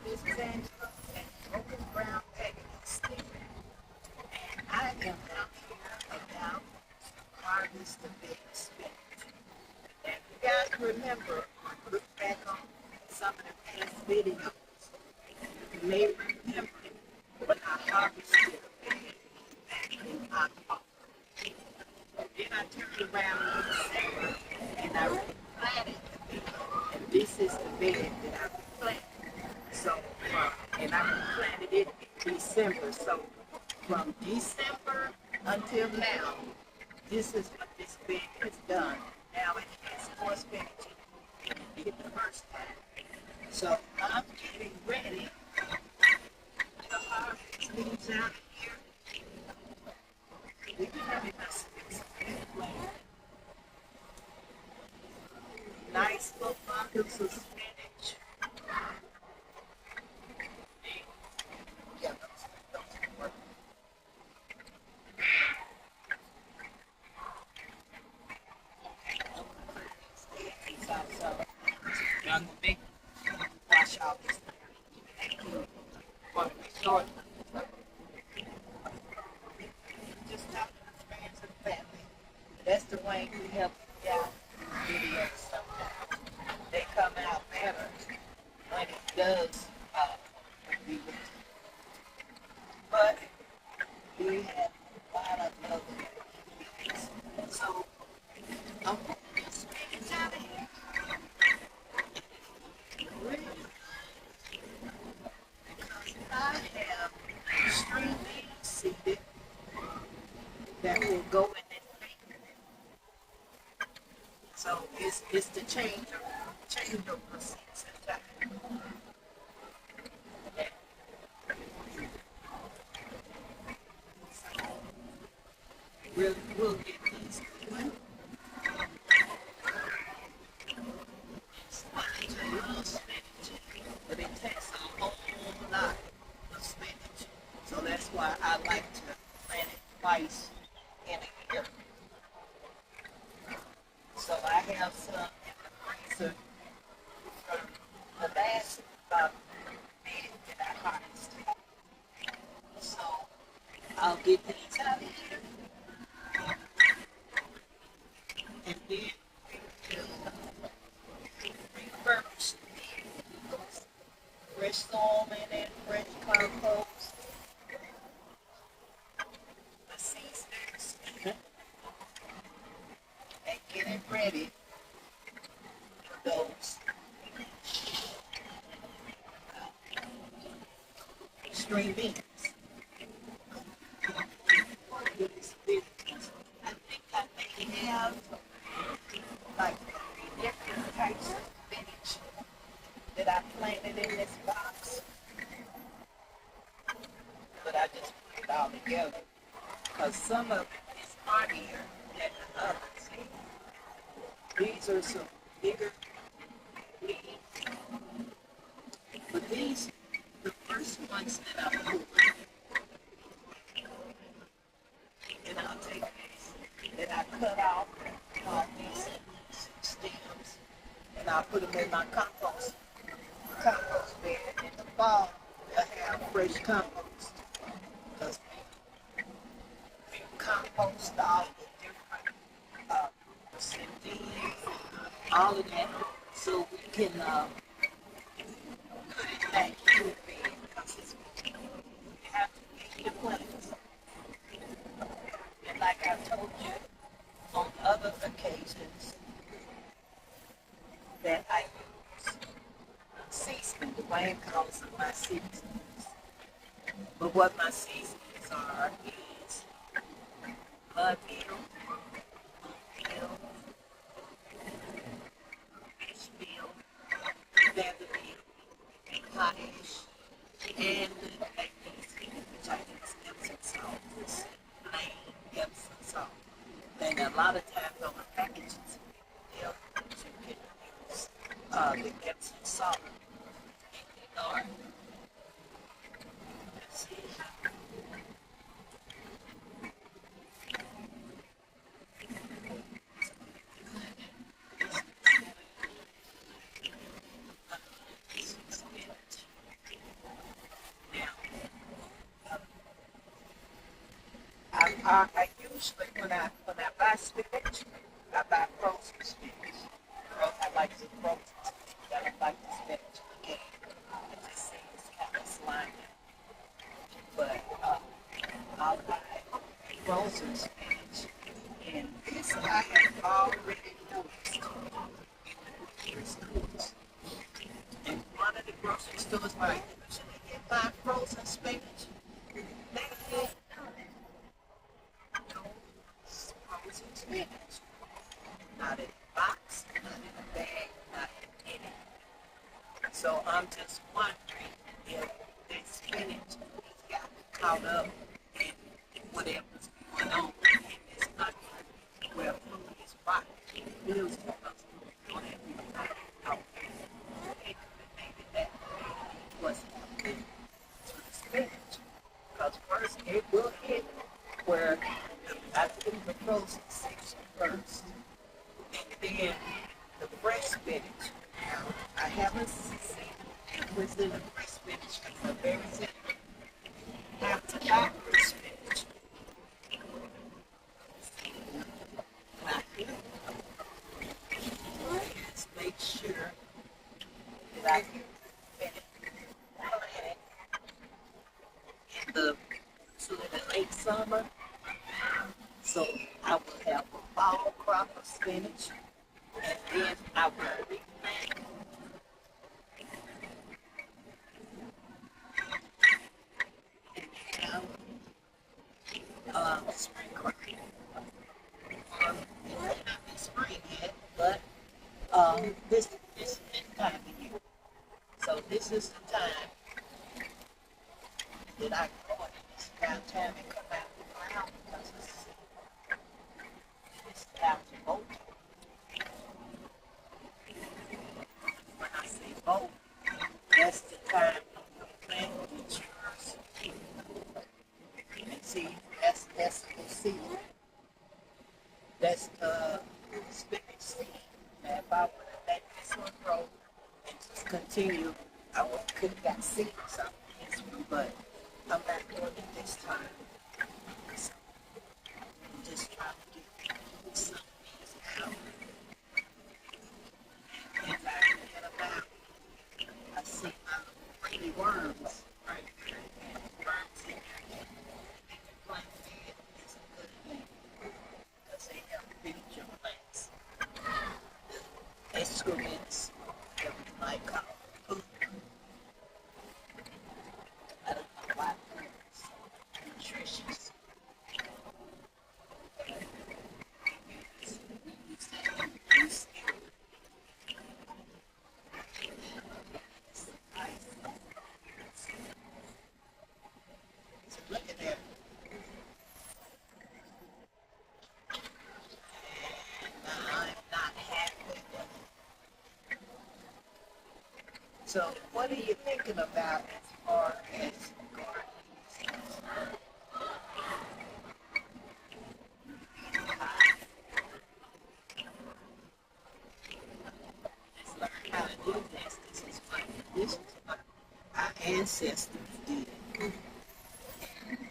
Miss Angela, and Broken Brown Peggy Stick. And I am out here about harvest the big spinach. And you guys remember, look back on some of the past videos, you may remember when I harvested a bag back in October. Then I turned around in December and I replanted the bed. And this is the bed that I replanted. So, and I replanted it in December. So, from December until now, this is what this bed has done. Now it has more spinach than it did the first time. So, I'm getting ready to harvest leaves out here. We can have it nice little bundles of spinach. Yeah, those work. Young big wash out this one short. Just talking to friends and family. That's the way we help out videos sometimes. They come out better when it does be with. But we have a lot of other things. So I'm going to spinach out of here. Really? Because I have string beans seeded that will go in this thing. So it's the change over season time. We'll get these going. Spinach, I love spinach, but it takes a whole lot of spinach. So that's why I like to plant it twice in a year. So I have some in the freezer from the last bed that I harvested. So I'll get these out of here and then refurbish those fresh soil in it, fresh compost, the seasonings, and get it ready for those string beans. I think I may have like different types of spinach that I planted in this box, but I just put it all together because some of it is hardier than the others. These are some bigger leaves, but these, the first ones that I put, and I'll take these that I cut off these stems, and I'll put them in my compost bed. In the fall, I have fresh compost because we compost all the different seeds, all of that, so we can put it back in the bed because it's, you have to feed your plants. And like I told you on other occasions, that I use seasoning. Dwayne calls them my seasonings. But what my seasonings are is blood meal, fish meal, feather meal, potash, and magnesium, which I use Epsom salt. It's plain Epsom salt. And a lot of times on the packages, you can use the Epsom salt in the yard. See? I usually when I buy spinach, I buy frozen spinach. I like the frozen spinach. I don't like the spinach again. It just seems kind of slimy. But I'll buy frozen spinach. And this I have already noticed in the schools. In one of the grocery stores where I usually get my frozen spinach, they had no frozen spinach. Not in a box, not in a bag, not in anything. So I'm just wondering if this spinach has got caught up in whatever's going on in this country where food is rotten. It feels to us don't have anybody out there. Maybe that was happening to the spinach. Because first it will hit where I do the frozen section first. And then the fresh spinach. I haven't seen what's in the fresh spinach because the berries in it have to buy fresh spinach. Not here. Just make sure that I can plant it in the so in the late summer. So I will have a fall crop of spinach, and then I will replant and have spring crop. It may not be spring yet, but this time of year. So this is the time that I grow it. It's about time it come out of the ground because it's out to bolt. When I say bolt, that's the time when the plant matures. And see, that's the seed. That's the spinach seed. Now if I would have let this one grow and just continue, I would could have got seeds out of this one, but I'm not doing it this time. So I'm just trying to get some of these out. As I get them out, I see my pretty worms right there. And worms in there. They can plant feed is a good thing because they help feed your plants. Excrements that we might call poop. I don't know why poop is so nutritious. Look at that. I'm not happy with it. So what are you thinking about as far as gardening? Let's learn how to do this. This is what our ancestors did.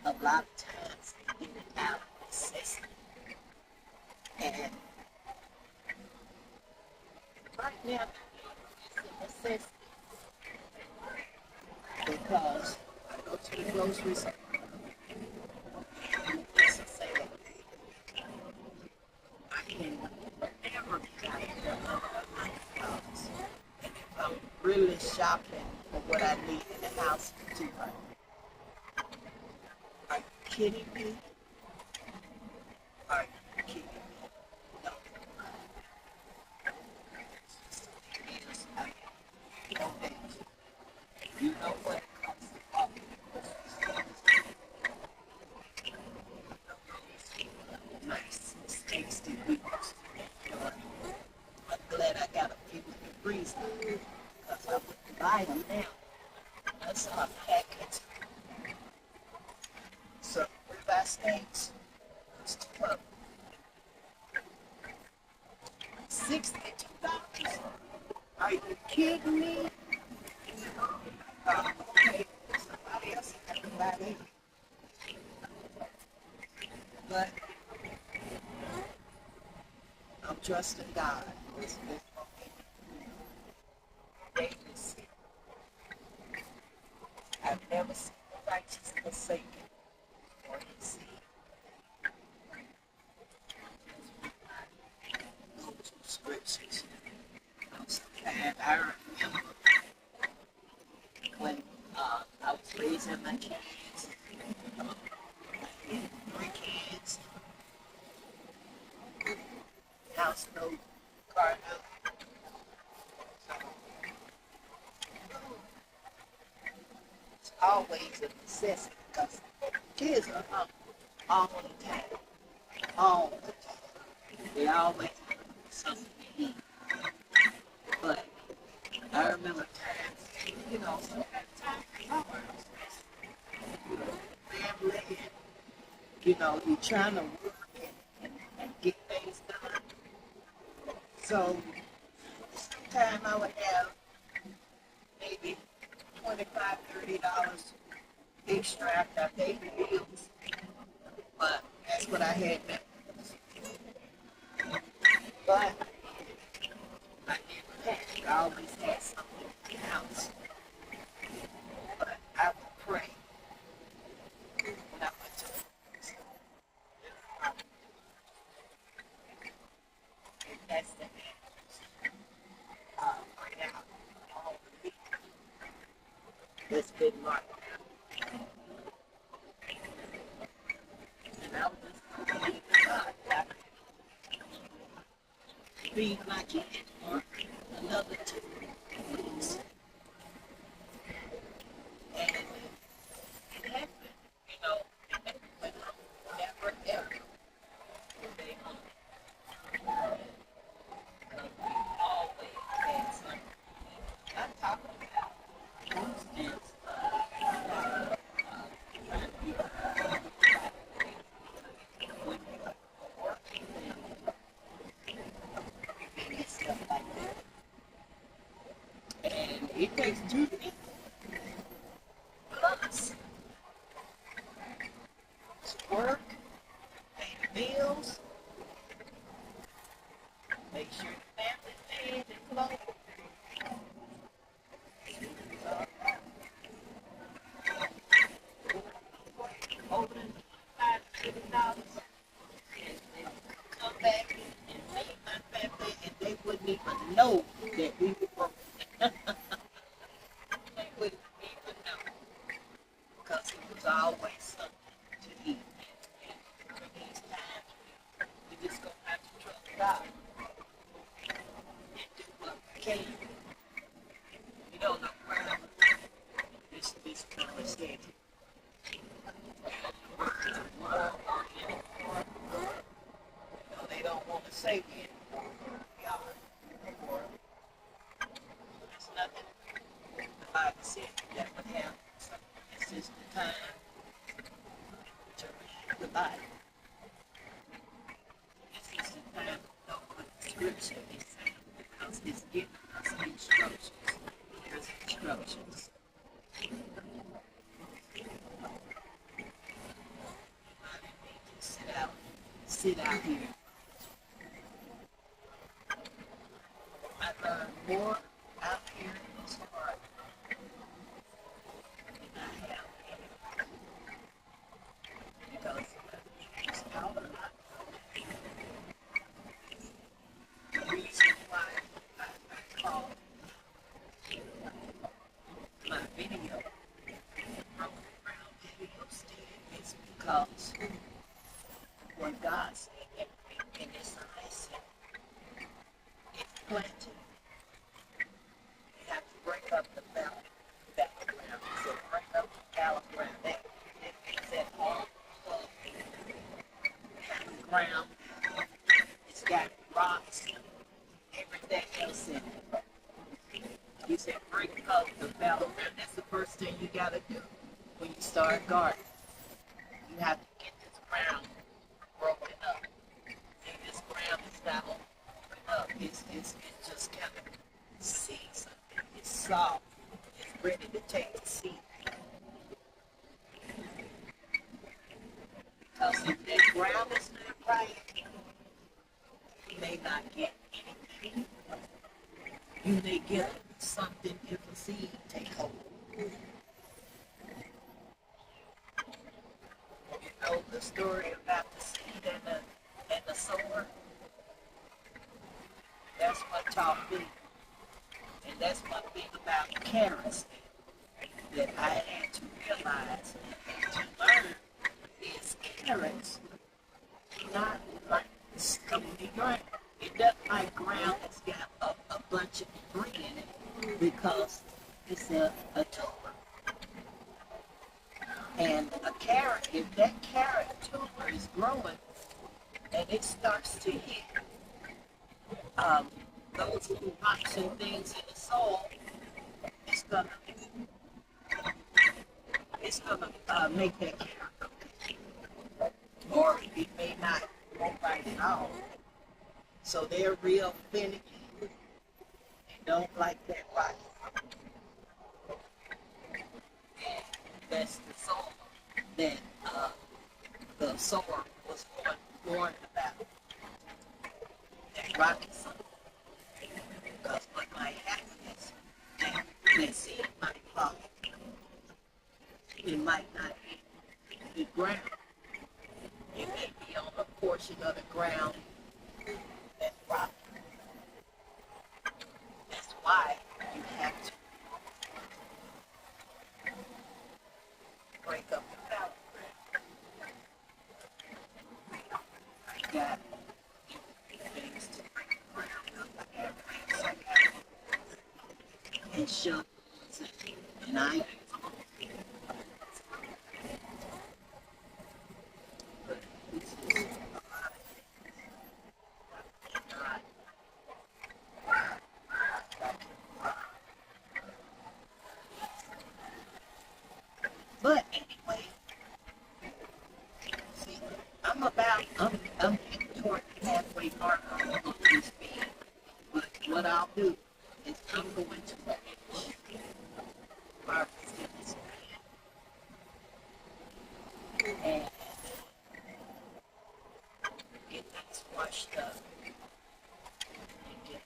A lot of times they did it out of necessity. And right now, it's a necessity because I go to the grocery store and it's a sale. I can never get out of there under $100. And if I'm really shopping for what I need in the house for 200. Are you kidding me? Are you kidding me? No. It is. You know that. You know what it costs to walk in the grocery store. Nice mistakes that we used to make. I'm glad I got a few in the freezer because I wouldn't buy them now. That's our package. So, ribeye steaks, it's $62. Are you kidding me? Okay, somebody else had to buy that. But I'm trusting God. This daily. I've never seen the righteous forsaken or his seed. Those are scriptures. And I remember when I was raising my kids, I had 3 kids, house note, car note. So it's always a necessity because kids are hungry all the time. All the time. They always have something to eat. But I remember times, sometimes times family, you're trying to work and get things done. So sometimes I would have maybe $25, $30 extra after I paid the bills. But that's what I had now. But I never had. I always had something in the house. But I would pray when I went to the and that's the answers. Right out all the week. It's been like and I was just believing God that feed my kids for another 2 weeks. And it happened, it happened never ever. They always had something. I'm talking about instance when you are working and stuff like that. And it takes 2 people plus to work, pay the bills, make sure the family's fed and clothed. Opening $5 and come back and feed my family, and they wouldn't even know that we were working. They wouldn't even know because it was always something to eat. And for these times, we just gonna have to trust God and do what we can. You don't know where this color said. They don't want to say we are. Or there's nothing the Bible said that would happen. So this is the time to read the Bible. This is the time to know what the scripture is saying because it's giving us instructions. Here's instructions. Sit out here. I learned more out here in this part than I have here. Because it's out of the reason why I call my video Broken Ground Video Stand is because what God said in this lesson is planting. You have to break up the battleground. So break up the battleground. That means that all of the ground, it's got rocks, everything else in it. You said break up the battleground. That's the first thing you gotta do when you start gardening. You have to get this ground broken up. And this ground is not open up. It's just kind of seasoned. It's soft. It's ready to take the seed. Because if that ground is not right, you may not get anything. You may get something if a seed take hold. You know the story about the seed and the sower? That's what taught me. And that's one thing about carrots that I had to realize and to learn is carrots not like stony ground. It doesn't like ground that's got a bunch of debris in it because it's a tuber. And a carrot, if that carrot tuber is growing and it starts to hit those little rocks and things in the soil, it's gonna make that carrot go. Or it may not grow right at all. So they're real finicky and don't like that rock. And that's the soil that the sower was warned about. That rocky soil. Because what might happen is that seed might fall. It might not be the ground. It may be on a portion of the ground that's rocky. That's why you have to break up the fallow ground. You got things to break the ground up. I have things and shovels and I but anyway, see, I'm getting toward the halfway mark on this speed. But what I'll do is I'm going to finish harvesting this plant and get things washed up and get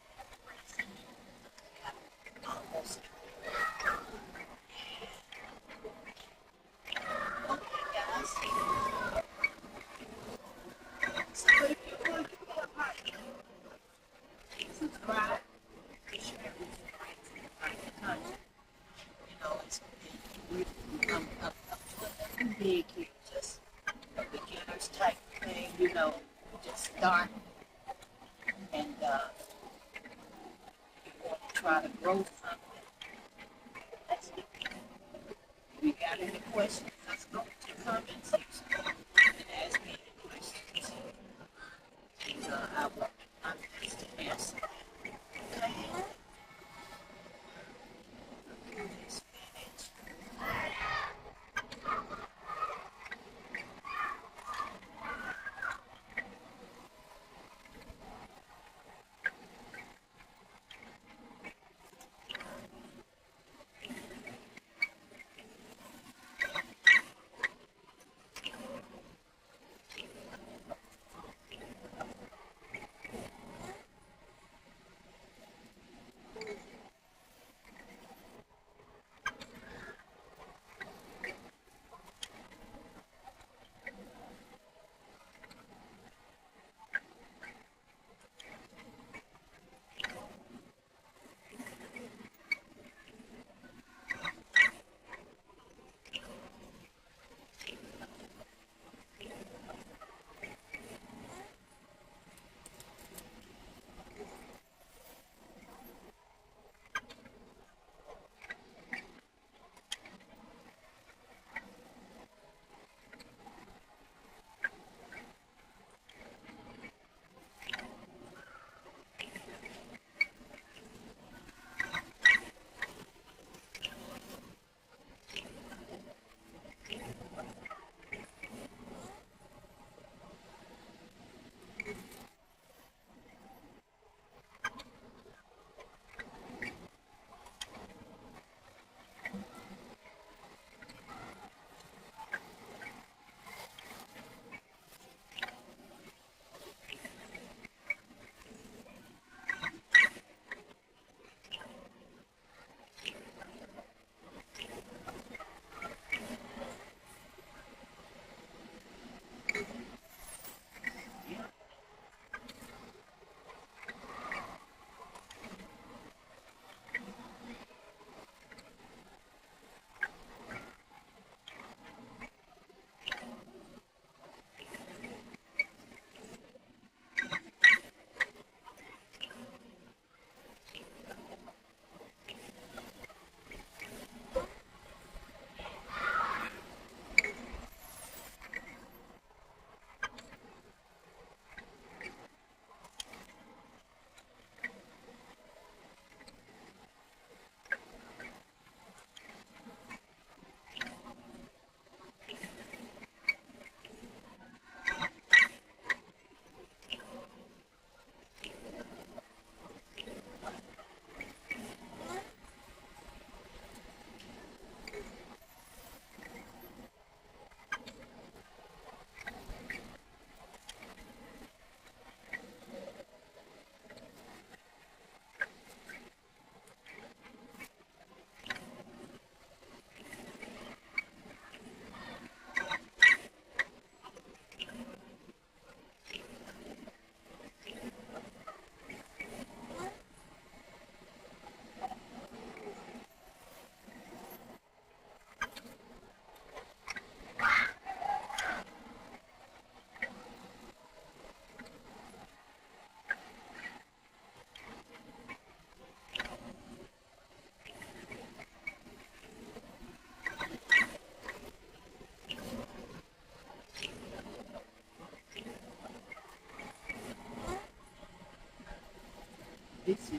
almost okay, guys. So if you want to give me a like, subscribe, share with your friends and your content. You know, I'm doing nothing big here, just a beginner's type thing, you know, just start and you want to try to grow something. That's it. If you got any questions, let's go to the comment section and ask me any questions. And I will do my best to answer them. Okay? Spinach.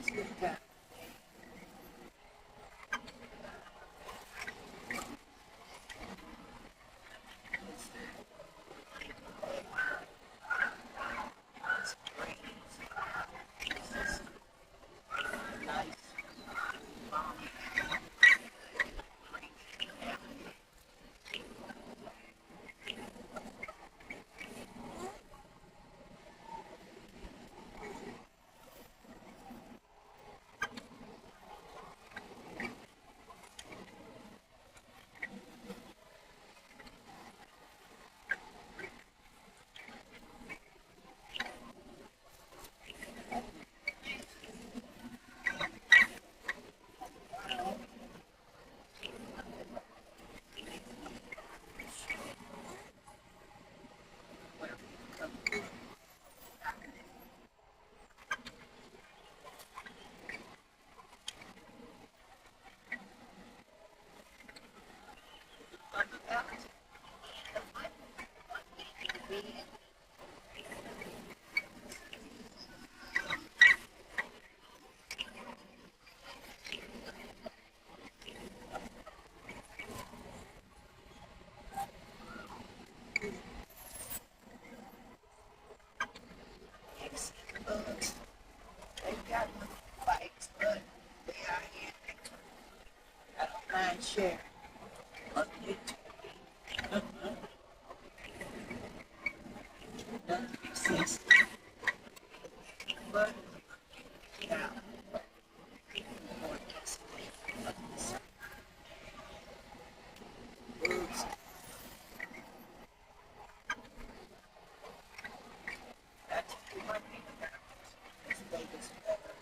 got this greens. This is nice long green. Bugs. They've got little bites, but they are here. I don't mind sharing on YouTube. Doesn't make sense. But yeah, more guessing. Bugs. That's one thing about this Vegas weather.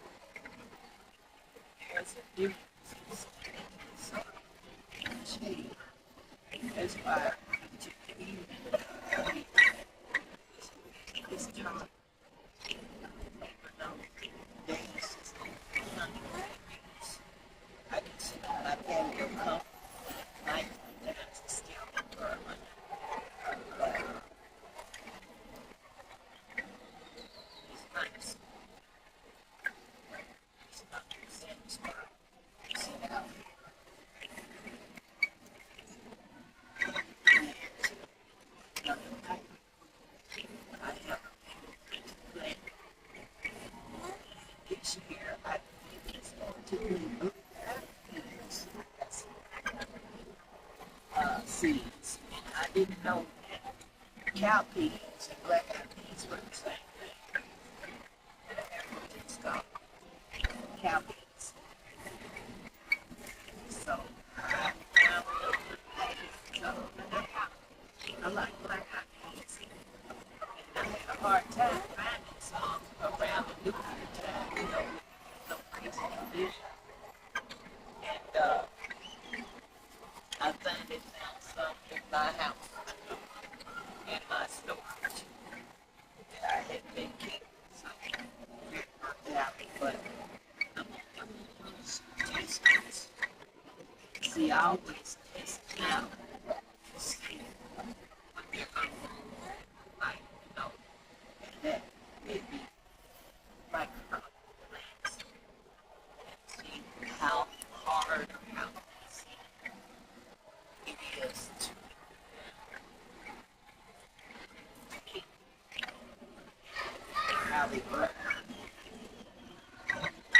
There's a difference in sun and shade. That's why to eat this time, even though days is 100 degrees, I can see my patio come night sometimes it's still burn. It's nice. It's not the same spot. Sit out. Another night, I have a plant this year. I think it's going to be blueberries, seeds. And I didn't know that cowpeas and black eyed peas were the same thing. Everything's called cowpeas. So I found I like black eyed peas. And I had a hard time finding some around the nuclear time, no crazy condition. And I finally found some in my house, in my storage, that I had been keeping. So it worked out, but I'm gonna taste this. See, I always taste it now to see what they're gonna like, and that made me like plants and see how hard or how easy it is to keep how they grow.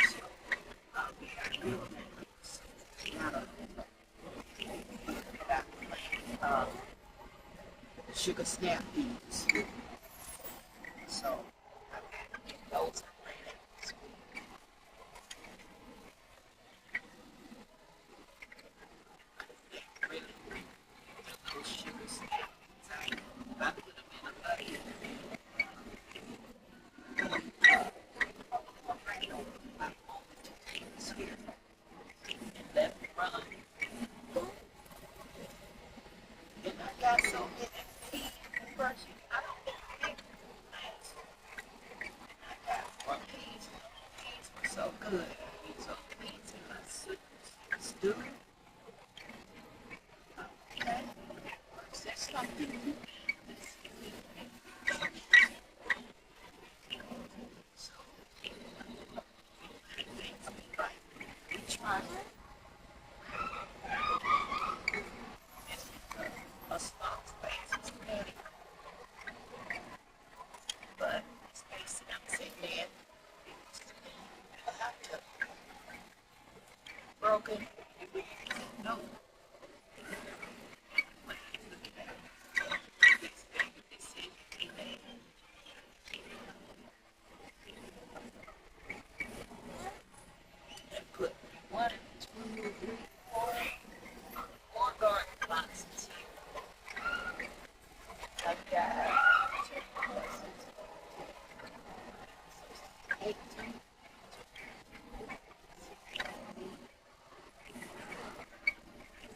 So we are real nice. Now that sugar snap peas. So I got to get those planted this week. They really, those sugar snap peas. I put them in a bucket right over my potatoes here and let them run. And I got so many peas first. I don't think they plants. I got more peas. Peas were so good. So peas in my soup stew. Okay. Is there something new? So No. Put one, two, three, four garden boxes here. I've got 18.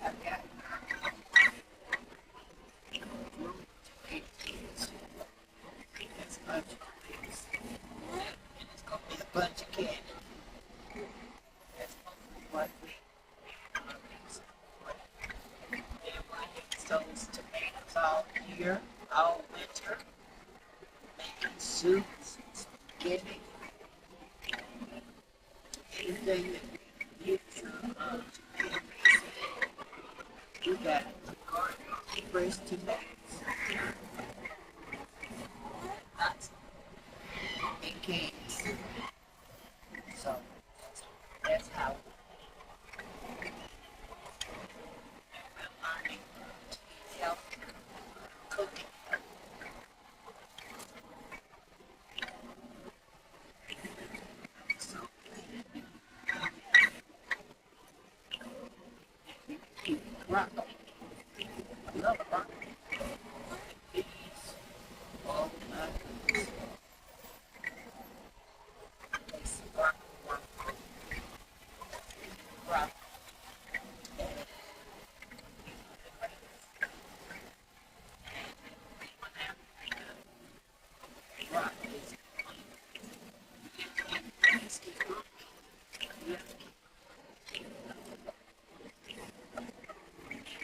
I've got 18. That's a bunch of things. And it's going to be a bunch of candy. That's mostly what we those tomatoes all year, all winter, making soups, spaghetti, anything that we use tomatoes. We got garden fresh tomatoes, lots and candies. So that's how we're learning to eat healthy, cooking. So broccoli. I love broccoli. Peas. Oh my goodness. It's broccoli. Broccoli. Broccoli.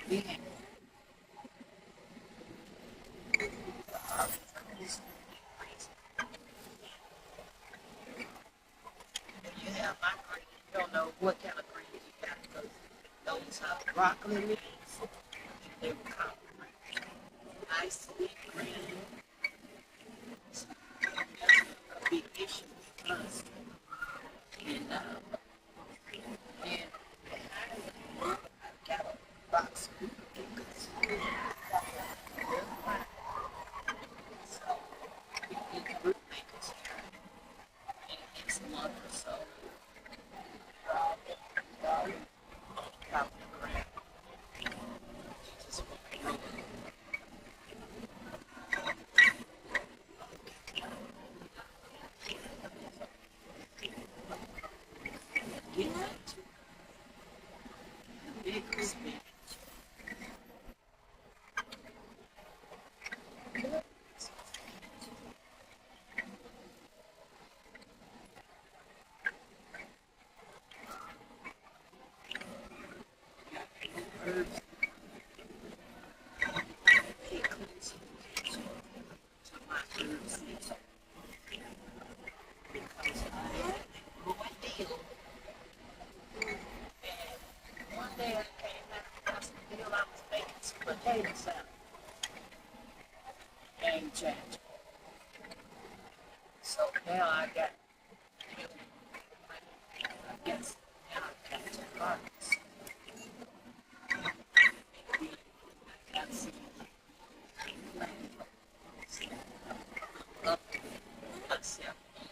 Yeah. You have my green. You don't know what kind of green you got because those broccoli leaves, they will come nice sweet green. That's a big issue with us. And and I got a box of pickles. So we get root pickles here in the next month or so. Top of the ground. Just really get into the big spinach. Herbs, pickles, to my herbs because I had a good deal. And one day I came back and some deal I was making some potato salad. Game changer. So now I got, I guess, now I got to harvest. Maybe I got some up myself on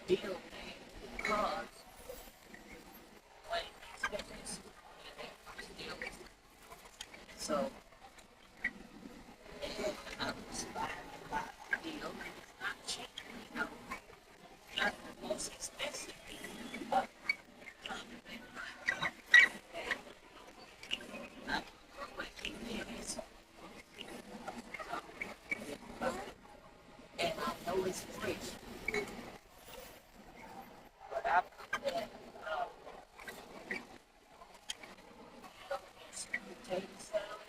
the deal thing because when expectations deal. So I was buying a deal and it's not cheap, you know, not the most expensive, but I can go with it. And I know it's fresh. But I put that potato salad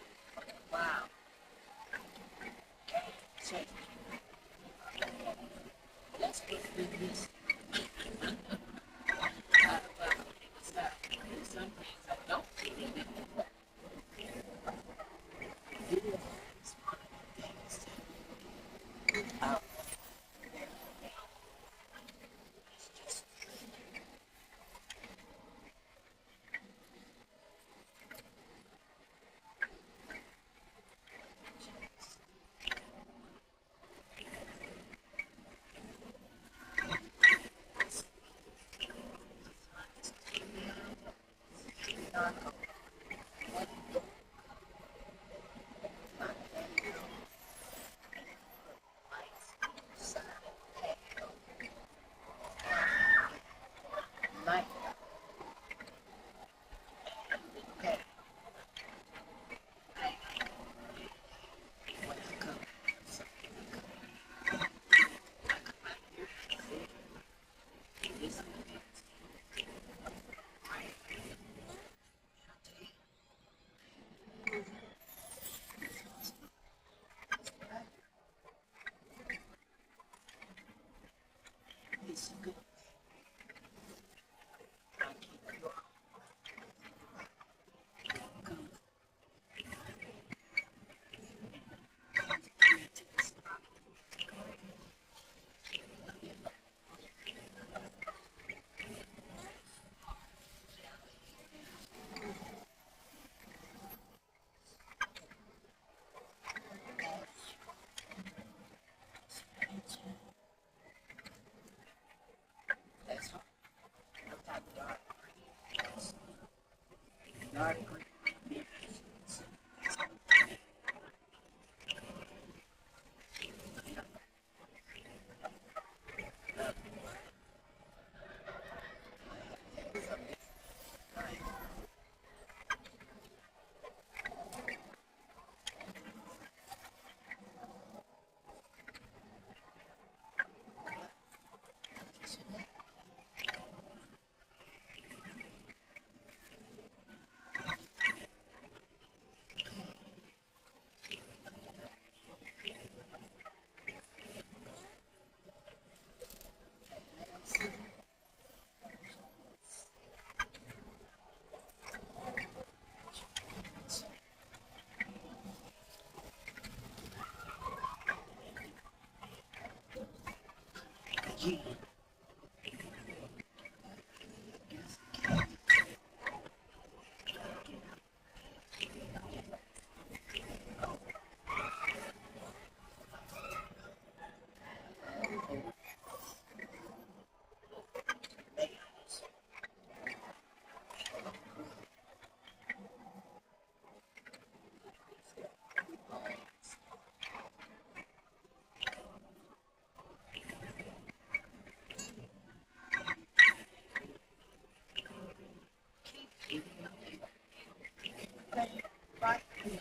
Right here,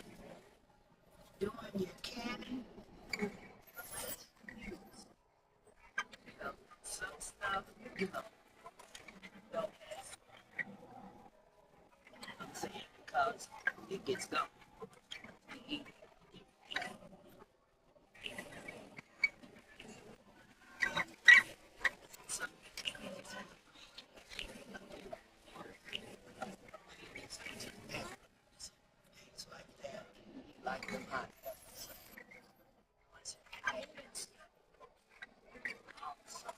doing your canning, you know, some stuff, you know, don't ask. I'm saying because it gets going. Some things like that, like the hot peppers. Once you have it, also,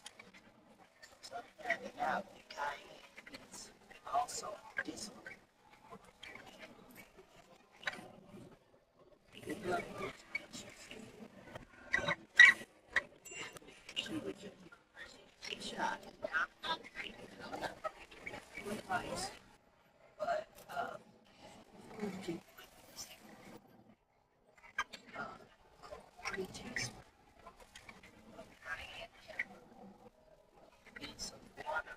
sometimes they have the cayenne beans, and also this one. You love it. She would just shot. Now, I'm not with rice, but food uh, 3 teaspoons of cayenne pepper and some water.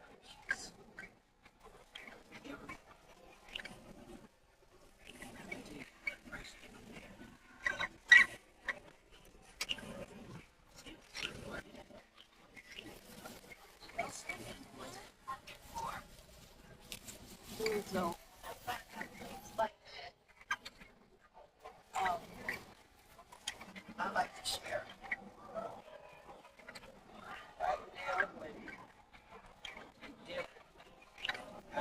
So, things like that, I like to share. Right now, when you dip, I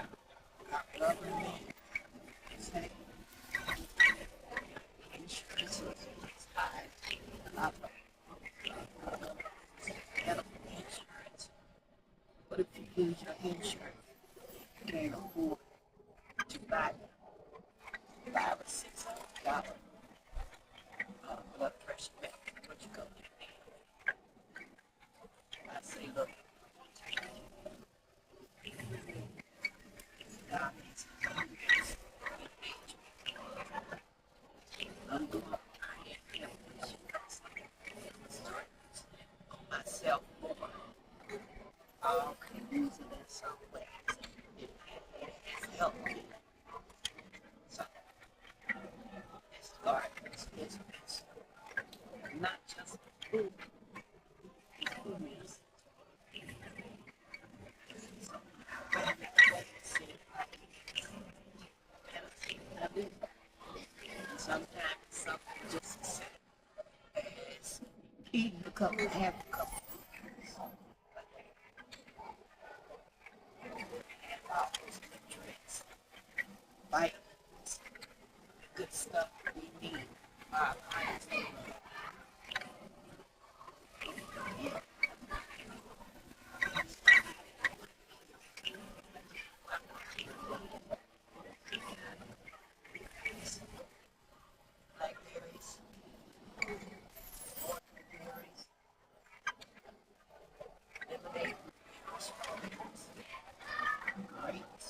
love it. Say, insurance is high. I love medical insurance. But if you use your insurance, you can't afford to buy $500 or $600 blood pressure medicine. What you gonna do? I say, look, diabetes, I'm going on myself more. I can use it in some ways. It has helped me. So it's garden. It's not just food. It's food meals. So I do. Sometimes something just as simple as eating a couple, half a cup of fruit. And all those nutrients, vitamins, good stuff we need. Our bodies need. Yeah. Blackberries, berries, lemonade, strawberries, grapes,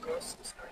grocery store.